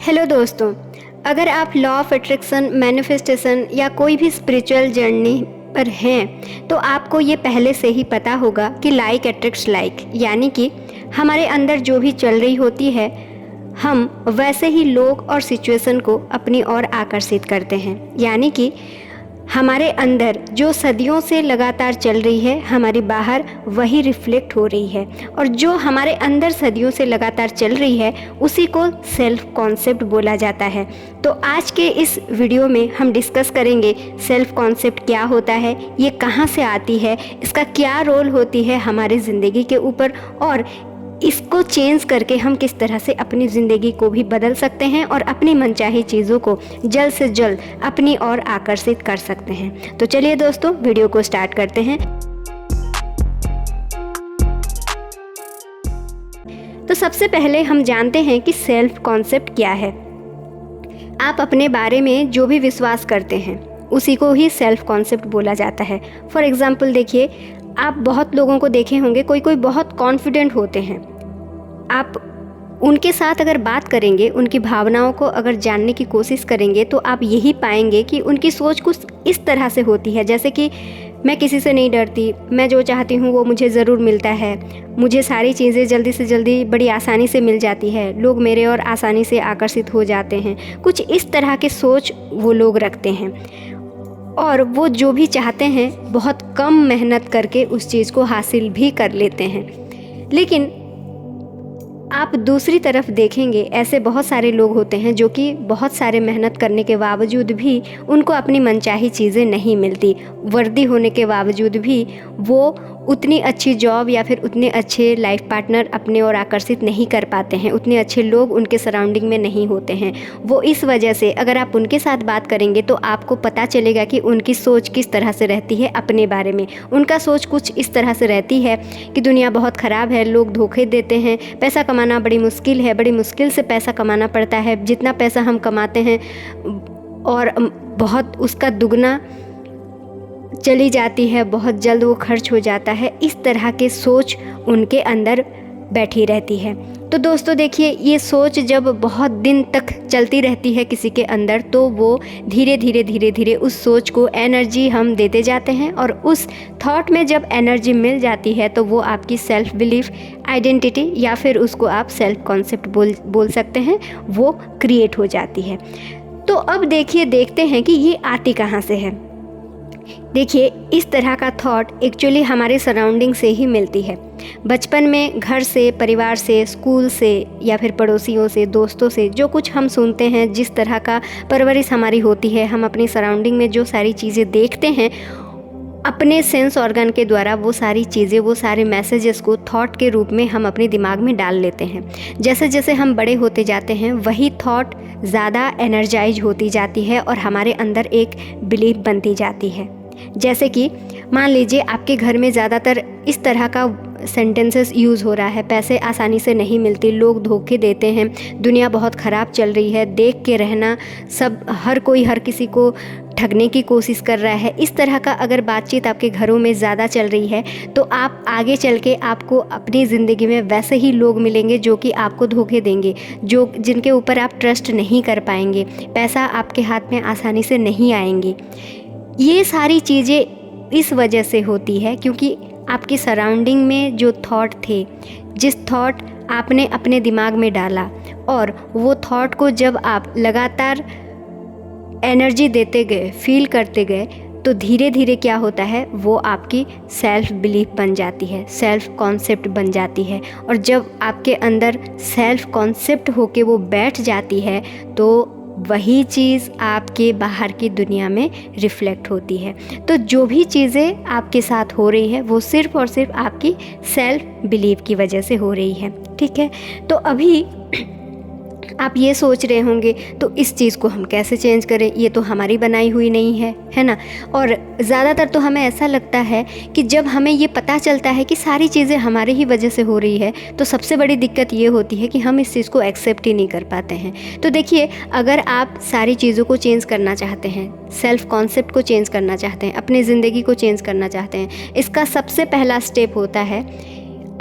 Hello दोस्तों, अगर आप लॉ ऑफ अट्रैक्शन, मैनिफेस्टेशन या कोई भी स्पिरिचुअल जर्नी पर हैं तो आपको ये पहले से ही पता होगा कि लाइक अट्रैक्ट्स लाइक, यानी कि हमारे अंदर जो भी चल रही होती है हम वैसे ही लोग और सिचुएशन को अपनी ओर आकर्षित करते हैं। यानी कि हमारे अंदर जो सदियों से लगातार चल रही है हमारी बाहर वही रिफ्लेक्ट हो रही है, और जो हमारे अंदर सदियों से लगातार चल रही है उसी को सेल्फ कॉन्सेप्ट बोला जाता है। तो आज के इस वीडियो में हम डिस्कस करेंगे सेल्फ कॉन्सेप्ट क्या होता है, ये कहाँ से आती है, इसका क्या रोल होती है हमारी ज़िंदगी के ऊपर, और इसको चेंज करके हम किस तरह से अपनी ज़िंदगी को भी बदल सकते हैं और अपनी मनचाही चीज़ों को जल्द से जल्द अपनी ओर आकर्षित कर सकते हैं। तो चलिए दोस्तों, वीडियो को स्टार्ट करते हैं। तो सबसे पहले हम जानते हैं कि सेल्फ कॉन्सेप्ट क्या है। आप अपने बारे में जो भी विश्वास करते हैं उसी को ही सेल्फ कॉन्सेप्ट बोला जाता है। फॉर एग्ज़ाम्पल देखिए, आप बहुत लोगों को देखे होंगे, कोई कोई बहुत कॉन्फिडेंट होते हैं। आप उनके साथ अगर बात करेंगे, उनकी भावनाओं को अगर जानने की कोशिश करेंगे तो आप यही पाएंगे कि उनकी सोच कुछ इस तरह से होती है, जैसे कि मैं किसी से नहीं डरती, मैं जो चाहती हूँ वो मुझे ज़रूर मिलता है, मुझे सारी चीज़ें जल्दी से जल्दी बड़ी आसानी से मिल जाती है, लोग मेरे और आसानी से आकर्षित हो जाते हैं। कुछ इस तरह के सोच वो लोग रखते हैं, और वो जो भी चाहते हैं बहुत कम मेहनत करके उस चीज़ को हासिल भी कर लेते हैं। लेकिन आप दूसरी तरफ देखेंगे, ऐसे बहुत सारे लोग होते हैं जो कि बहुत सारे मेहनत करने के बावजूद भी उनको अपनी मनचाही चीज़ें नहीं मिलती। वर्दी होने के बावजूद भी वो उतनी अच्छी जॉब या फिर उतने अच्छे लाइफ पार्टनर अपने ओर आकर्षित नहीं कर पाते हैं, उतने अच्छे लोग उनके सराउंडिंग में नहीं होते हैं। वो इस वजह से अगर आप उनके साथ बात करेंगे तो आपको पता चलेगा कि उनकी सोच किस तरह से रहती है अपने बारे में। उनका सोच कुछ इस तरह से रहती है कि दुनिया बहुत ख़राब है, लोग धोखे देते हैं, पैसा कमाना बड़ी मुश्किल है, बड़ी मुश्किल से पैसा कमाना पड़ता है, जितना पैसा हम कमाते हैं और बहुत उसका दुगना चली जाती है, बहुत जल्द वो खर्च हो जाता है। इस तरह के सोच उनके अंदर बैठी रहती है। तो दोस्तों देखिए, ये सोच जब बहुत दिन तक चलती रहती है किसी के अंदर तो वो धीरे धीरे उस सोच को एनर्जी हम देते जाते हैं, और उस थॉट में जब एनर्जी मिल जाती है तो वो आपकी सेल्फ बिलीफ, आइडेंटिटी या फिर उसको आप सेल्फ कॉन्सेप्ट बोल सकते हैं, वो क्रिएट हो जाती है। तो अब देखते हैं कि ये आती कहाँ से है। देखिए, इस तरह का थॉट एक्चुअली हमारे सराउंडिंग से ही मिलती है। बचपन में घर से, परिवार से, स्कूल से या फिर पड़ोसियों से, दोस्तों से जो कुछ हम सुनते हैं, जिस तरह का परवरिश हमारी होती है, हम अपनी सराउंडिंग में जो सारी चीज़ें देखते हैं अपने सेंस ऑर्गन के द्वारा, वो सारी चीज़ें, वो सारे मैसेजेस को थॉट के रूप में हम अपने दिमाग में डाल लेते हैं। जैसे जैसे हम बड़े होते जाते हैं वही थॉट ज़्यादा एनर्जाइज होती जाती है और हमारे अंदर एक बिलीफ बनती जाती है। जैसे कि मान लीजिए आपके घर में ज़्यादातर इस तरह का सेंटेंसेस यूज़ हो रहा है, पैसे आसानी से नहीं मिलते, लोग धोखे देते हैं, दुनिया बहुत ख़राब चल रही है, देख के रहना, सब हर कोई हर किसी को ठगने की कोशिश कर रहा है। इस तरह का अगर बातचीत आपके घरों में ज़्यादा चल रही है तो आप आगे चल के आपको अपनी ज़िंदगी में वैसे ही लोग मिलेंगे जो कि आपको धोखे देंगे, जिनके ऊपर आप ट्रस्ट नहीं कर पाएंगे, पैसा आपके हाथ में आसानी से नहीं आएंगे। ये सारी चीज़ें इस वजह से होती है क्योंकि आपकी सराउंडिंग में जो थॉट थे, जिस थॉट आपने अपने दिमाग में डाला, और वो थॉट को जब आप लगातार एनर्जी देते गए, फील करते गए, तो धीरे धीरे क्या होता है, वो आपकी सेल्फ बिलीफ बन जाती है, सेल्फ कॉन्सेप्ट बन जाती है। और जब आपके अंदर सेल्फ कॉन्सेप्ट होके वो बैठ जाती है तो वही चीज़ आपके बाहर की दुनिया में रिफ्लेक्ट होती है। तो जो भी चीज़ें आपके साथ हो रही है वो सिर्फ़ और सिर्फ आपकी सेल्फ बिलीफ की वजह से हो रही है। ठीक है, तो अभी आप ये सोच रहे होंगे तो इस चीज़ को हम कैसे चेंज करें, ये तो हमारी बनाई हुई नहीं है, है ना। और ज़्यादातर तो हमें ऐसा लगता है कि जब हमें ये पता चलता है कि सारी चीज़ें हमारे ही वजह से हो रही है तो सबसे बड़ी दिक्कत ये होती है कि हम इस चीज़ को एक्सेप्ट ही नहीं कर पाते हैं। तो देखिए, अगर आप सारी चीज़ों को चेंज करना चाहते हैं, सेल्फ कॉन्सेप्ट को चेंज करना चाहते हैं, अपनी ज़िंदगी को चेंज करना चाहते हैं, इसका सबसे पहला स्टेप होता है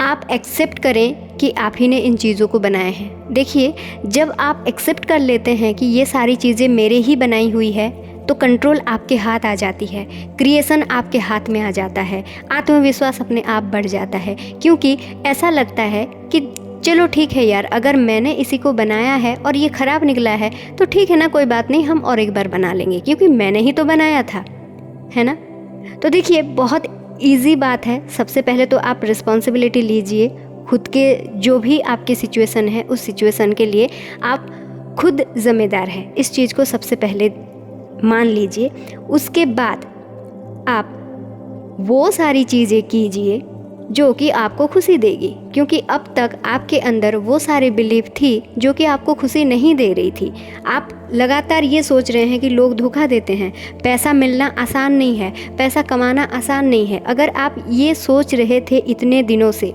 आप एक्सेप्ट करें कि आप ही ने इन चीज़ों को बनाया है। देखिए, जब आप एक्सेप्ट कर लेते हैं कि ये सारी चीज़ें मेरे ही बनाई हुई है, तो कंट्रोल आपके हाथ आ जाती है, क्रिएशन आपके हाथ में आ जाता है, आत्मविश्वास अपने आप बढ़ जाता है। क्योंकि ऐसा लगता है कि चलो ठीक है यार, अगर मैंने इसी को बनाया है और ये ख़राब निकला है तो ठीक है ना, कोई बात नहीं, हम और एक बार बना लेंगे, क्योंकि मैंने ही तो बनाया था, है ना। तो देखिए, बहुत ईजी बात है। सबसे पहले तो आप रिस्पॉन्सिबिलिटी लीजिए खुद के, जो भी आपकी सिचुएशन है उस सिचुएशन के लिए आप खुद ज़िम्मेदार हैं। इस चीज़ को सबसे पहले मान लीजिए। उसके बाद आप वो सारी चीज़ें कीजिए जो कि आपको खुशी देगी, क्योंकि अब तक आपके अंदर वो सारी बिलीफ थी जो कि आपको खुशी नहीं दे रही थी। आप लगातार ये सोच रहे हैं कि लोग धोखा देते हैं, पैसा मिलना आसान नहीं है, पैसा कमाना आसान नहीं है। अगर आप ये सोच रहे थे इतने दिनों से,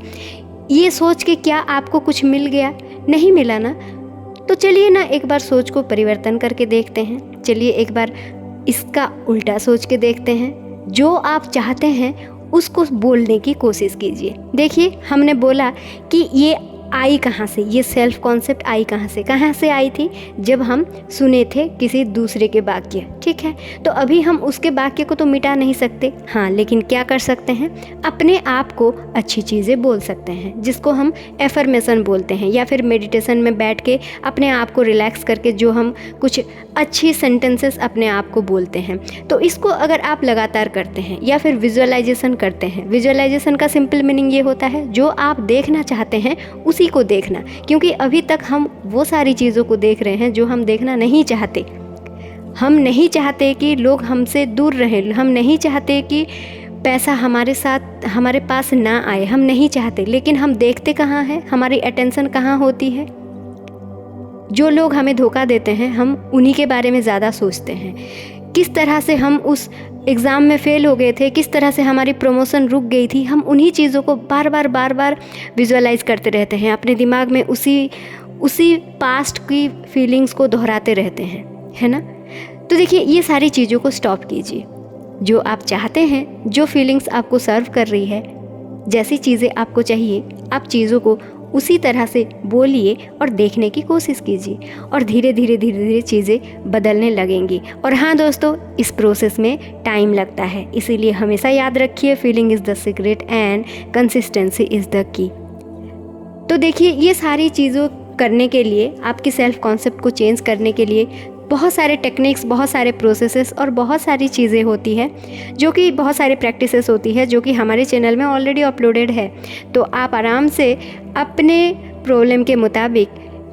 ये सोच के क्या आपको कुछ मिल गया? नहीं मिला ना। तो चलिए ना, एक बार सोच को परिवर्तन करके देखते हैं। चलिए एक बार इसका उल्टा सोच के देखते हैं। जो आप चाहते हैं उसको बोलने की कोशिश कीजिए। देखिए, हमने बोला कि ये आई कहाँ से, ये सेल्फ कॉन्सेप्ट आई कहाँ से आई थी? जब हम सुने थे किसी दूसरे के वाक्य, ठीक है। तो अभी हम उसके वाक्य को तो मिटा नहीं सकते, हाँ, लेकिन क्या कर सकते हैं? अपने आप को अच्छी चीज़ें बोल सकते हैं, जिसको हम एफर्मेशन बोलते हैं, या फिर मेडिटेशन में बैठ के अपने आप को रिलैक्स करके जो हम कुछ अच्छी सेंटेंसेस अपने आप को बोलते हैं। तो इसको अगर आप लगातार करते हैं, या फिर विजुअलाइजेशन करते हैं। विजुअलाइजेशन का सिंपल मीनिंग ये होता है, जो आप देखना चाहते हैं उसी को देखना। क्योंकि अभी तक हम वो सारी चीज़ों को देख रहे हैं जो हम देखना नहीं चाहते। हम नहीं चाहते कि लोग हमसे दूर रहें, हम नहीं चाहते कि पैसा हमारे पास ना आए, हम नहीं चाहते। लेकिन हम देखते कहाँ हैं? हमारी अटेंशन कहाँ होती है? जो लोग हमें धोखा देते हैं, हम उन्हीं के बारे में ज़्यादा सोचते हैं। किस तरह से हम उस एग्ज़ाम में फ़ेल हो गए थे, किस तरह से हमारी प्रमोशन रुक गई थी, हम उन्हीं चीज़ों को बार बार विजुअलाइज़ करते रहते हैं। अपने दिमाग में उसी पास्ट की फीलिंग्स को दोहराते रहते हैं, है ना। तो देखिए, ये सारी चीज़ों को स्टॉप कीजिए। जो आप चाहते हैं, जो फीलिंग्स आपको सर्व कर रही है, जैसी चीज़ें आपको चाहिए, आप चीज़ों को उसी तरह से बोलिए और देखने की कोशिश कीजिए, और धीरे धीरे चीज़ें बदलने लगेंगी। और हाँ दोस्तों, इस प्रोसेस में टाइम लगता है, इसीलिए हमेशा याद रखिए, feeling is the secret and consistency is the key. तो देखिए, ये सारी चीज़ों करने के लिए, आपकी सेल्फ कॉन्सेप्ट को चेंज करने के लिए बहुत सारे टेक्निक्स, बहुत सारे प्रोसेसेस और बहुत सारी चीज़ें होती है, जो कि बहुत सारे प्रैक्टिसेस होती है, जो कि हमारे चैनल में ऑलरेडी अपलोडेड है। तो आप आराम से अपने प्रॉब्लम के मुताबिक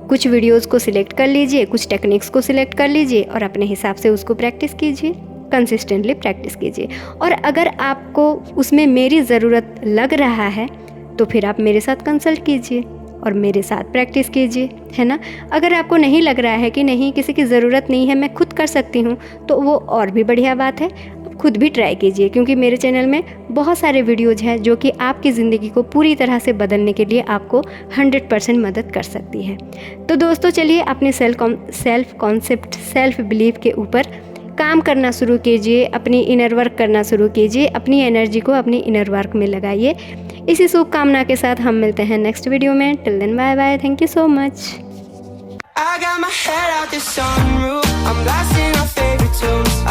कुछ वीडियोस को सिलेक्ट कर लीजिए, कुछ टेक्निक्स को सिलेक्ट कर लीजिए और अपने हिसाब से उसको प्रैक्टिस कीजिए, कंसिस्टेंटली प्रैक्टिस कीजिए। और अगर आपको उसमें मेरी ज़रूरत लग रहा है तो फिर आप मेरे साथ कंसल्ट कीजिए और मेरे साथ प्रैक्टिस कीजिए, है ना। अगर आपको नहीं लग रहा है कि नहीं, किसी की ज़रूरत नहीं है, मैं खुद कर सकती हूँ, तो वो और भी बढ़िया बात है। आप खुद भी ट्राई कीजिए, क्योंकि मेरे चैनल में बहुत सारे वीडियोज़ हैं जो कि आपकी ज़िंदगी को पूरी तरह से बदलने के लिए आपको 100% मदद कर सकती है। तो दोस्तों, चलिए अपने सेल्फ कॉन्सेप्ट, सेल्फ बिलीफ के ऊपर काम करना शुरू कीजिए, अपनी इनर वर्क करना शुरू कीजिए, अपनी एनर्जी को अपनी इनर वर्क में लगाइए। इसी शुभकामना के साथ हम मिलते हैं नेक्स्ट वीडियो में। Till then, bye bye, thank you so much. I got my head out the sunroof, I'm blasting our favorite tunes.